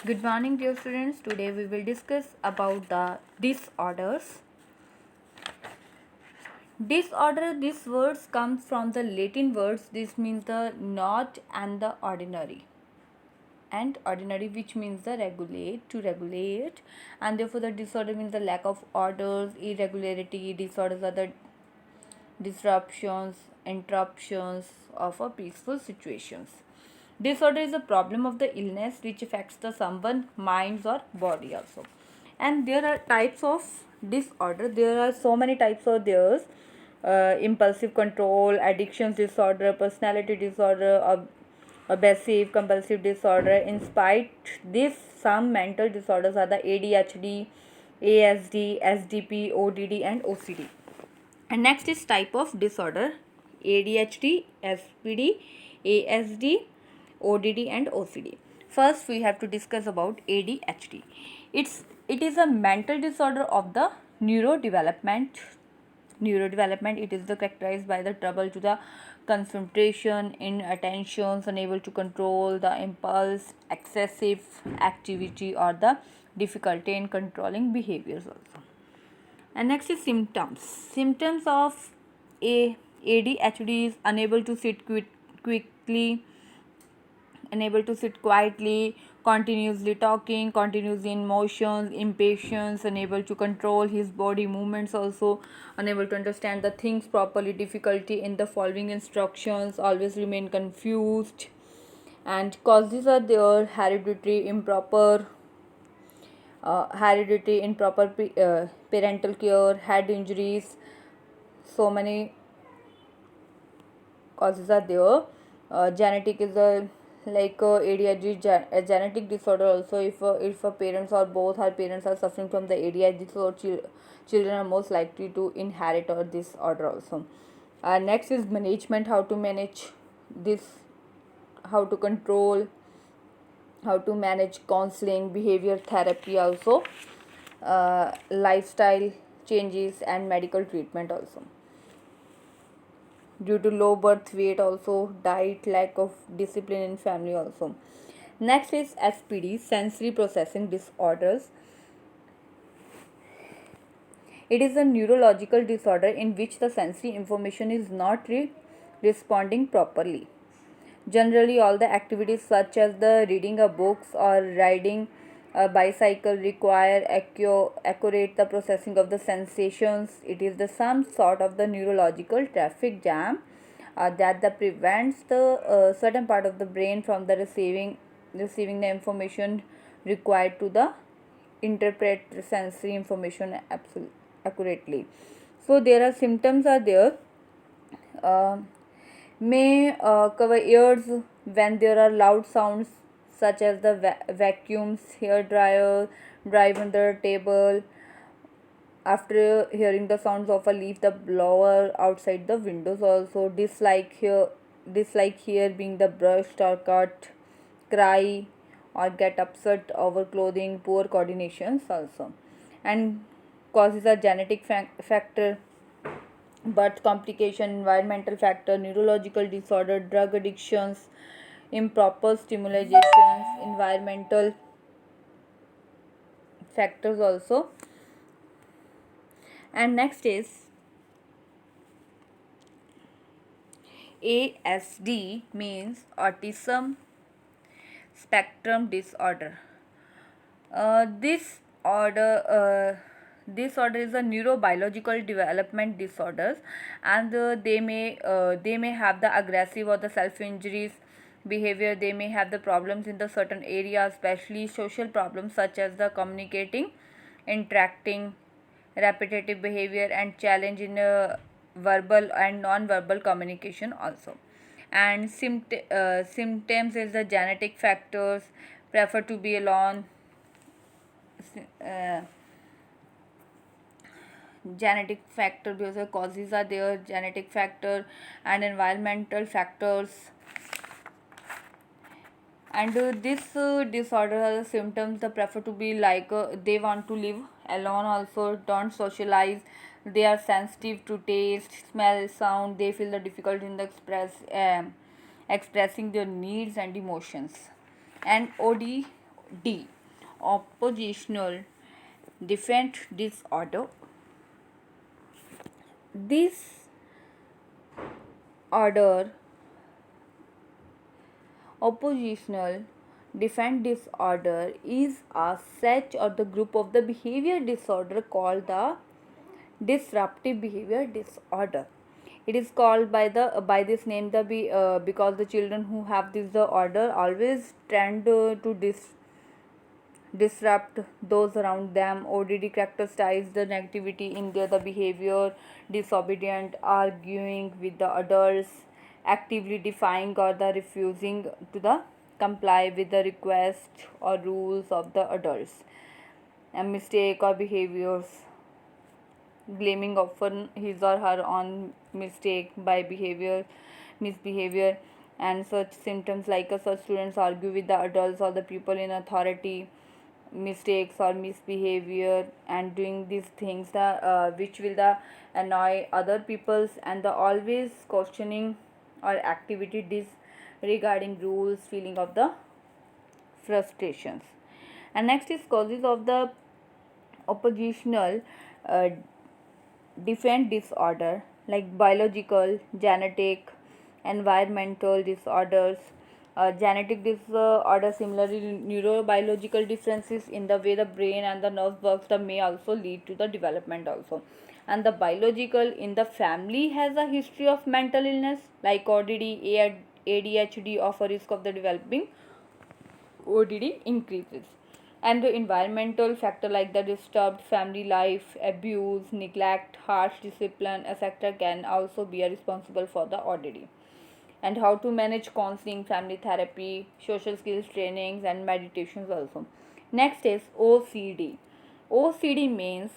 Good morning, dear students. Today we will discuss about the disorders. Disorder, these words comes from the Latin words. This means the not and the ordinary. And ordinary, which means the regulate, to regulate, and therefore the disorder means the lack of orders, irregularity. Disorders are the disruptions, interruptions of a peaceful situations. Disorder is a problem of the illness which affects the someone minds or body also. And there are types of disorder. There are so many types of theirs. Impulsive control, addictions disorder, personality disorder, obsessive compulsive disorder. In spite this, some mental disorders are the ADHD, ASD, SDP, ODD, and OCD. And next is type of disorder: ADHD, SPD, ASD, ODD, and OCD. First, we have to discuss about ADHD. It is a mental disorder of the neurodevelopment. It is the characterized by the trouble to the concentration in attentions, unable to control the impulse, excessive activity, or the difficulty in controlling behaviors also. And next is symptoms. Symptoms of ADHD is unable to sit quickly, unable to sit quietly, continuously talking, continuously in motions, impatience, unable to control his body movements also, unable to understand the things properly, difficulty in the following instructions, always remain confused. And causes are there: hereditary improper parental care, head injuries. So many causes are there. Genetic is a ADHD a genetic disorder also. If a parents or both our parents are suffering from the ADHD, so children are most likely to inherit or disorder also. Next is management: how to manage this, how to control, how to manage counseling, behavior therapy also, lifestyle changes, and medical treatment also. Due to low birth weight also, diet, lack of discipline in family also. Next is SPD, sensory processing disorders. It is a neurological disorder in which the sensory information is not responding properly. Generally, all the activities such as the reading a books or riding a bicycle require accurate the processing of the sensations. It is the some sort of the neurological traffic jam that the prevents the certain part of the brain from the receiving the information required to the interpret the sensory information accurately. So there are symptoms are there. Uh, may cover ears when there are loud sounds such as the vacuums, hair dryer, drive on the table. After hearing the sounds of a leaf, the blower outside the windows also. Dislike here being the brushed or cut, cry or get upset over clothing, poor coordinations also. And causes a genetic factor: birth complication, environmental factor, neurological disorder, drug addictions, improper stimulations, environmental factors also. And next is ASD, means autism spectrum disorder. This order disorder is a neurobiological development disorders, and they may have the aggressive or the self injuries behavior. They may have the problems in the certain areas, especially social problems such as the communicating, interacting, repetitive behavior, and challenge in verbal and non-verbal communication also. And symptoms is the genetic factors: prefer to be alone, uh, genetic factor, because the causes are there, genetic factor and environmental factors. And this disorder has symptoms: the prefer to be they want to live alone also, don't socialize, they are sensitive to taste, smell, sound, they feel the difficulty in the expressing their needs and emotions. And D. Oppositional different disorder. This order, oppositional different disorder, is a set or the group of the behavior disorder called the disruptive behavior disorder. It is called by this name because the children who have this the order always tend to disrupt those around them. ODD characterizes the negativity in the behavior, disobedient, arguing with the adults, actively defying or the refusing to the comply with the request or rules of the adults, and mistake or behaviors, blaming often his or her on mistake by misbehavior, and such symptoms like such students argue with the adults or the people in authority, mistakes or misbehavior, and doing these things that which will the annoy other peoples, and the always questioning or activity disregarding rules, feeling of the frustrations. And next is causes of the oppositional uh, different disorder, like biological, genetic, environmental disorders. Genetic disorder, similarly neurobiological differences in the way the brain and the nerve works, that may also lead to the development also. And the biological, in the family has a history of mental illness like ODD, ADHD, of a risk of the developing ODD increases. And the environmental factor like the disturbed family life, abuse, neglect, harsh discipline, etc., can also be responsible for the ODD. And how to manage counseling, family therapy, social skills trainings, and meditations also. Next is OCD. OCD means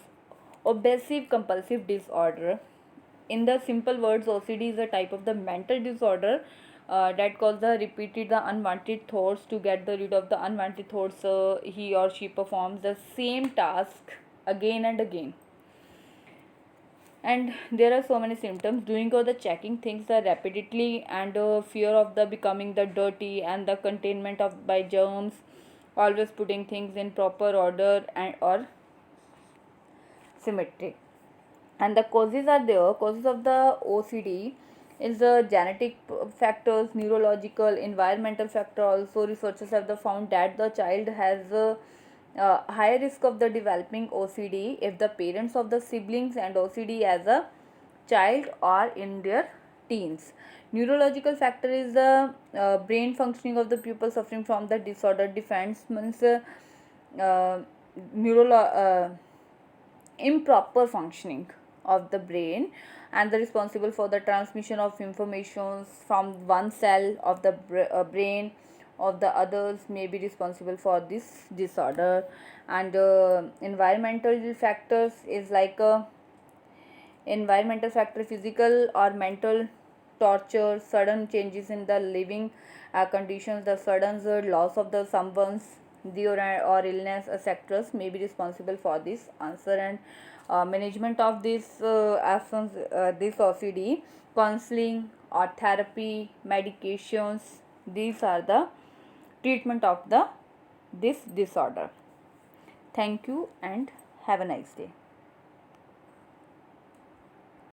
obsessive compulsive disorder. In the simple words, OCD is a type of the mental disorder that causes the repeated the unwanted thoughts. To get the rid of the unwanted thoughts, he or she performs the same task again and again. And there are so many symptoms: doing or the checking things repeatedly, and fear of the becoming the dirty, and the containment of by germs, always putting things in proper order and or symmetry. And the causes are there. Causes of the OCD is the genetic factors, neurological, environmental factor. Also, researchers have the found that the child has a higher risk of the developing OCD if the parents of the siblings and OCD as a child are in their teens. Neurological factor is the brain functioning of the pupil suffering from the disorder. Defense means uh, neurolo- improper functioning of the brain, and the responsible for the transmission of informations from one cell of the brain of the others, may be responsible for this disorder. And environmental factors is like environmental factor, physical or mental torture, sudden changes in the living conditions, the sudden loss of the someone's dear or illness, etc., may be responsible for this answer. And management of this OCD, counseling or therapy, medications, these are the treatment of the this disorder. Thank you and have a nice day.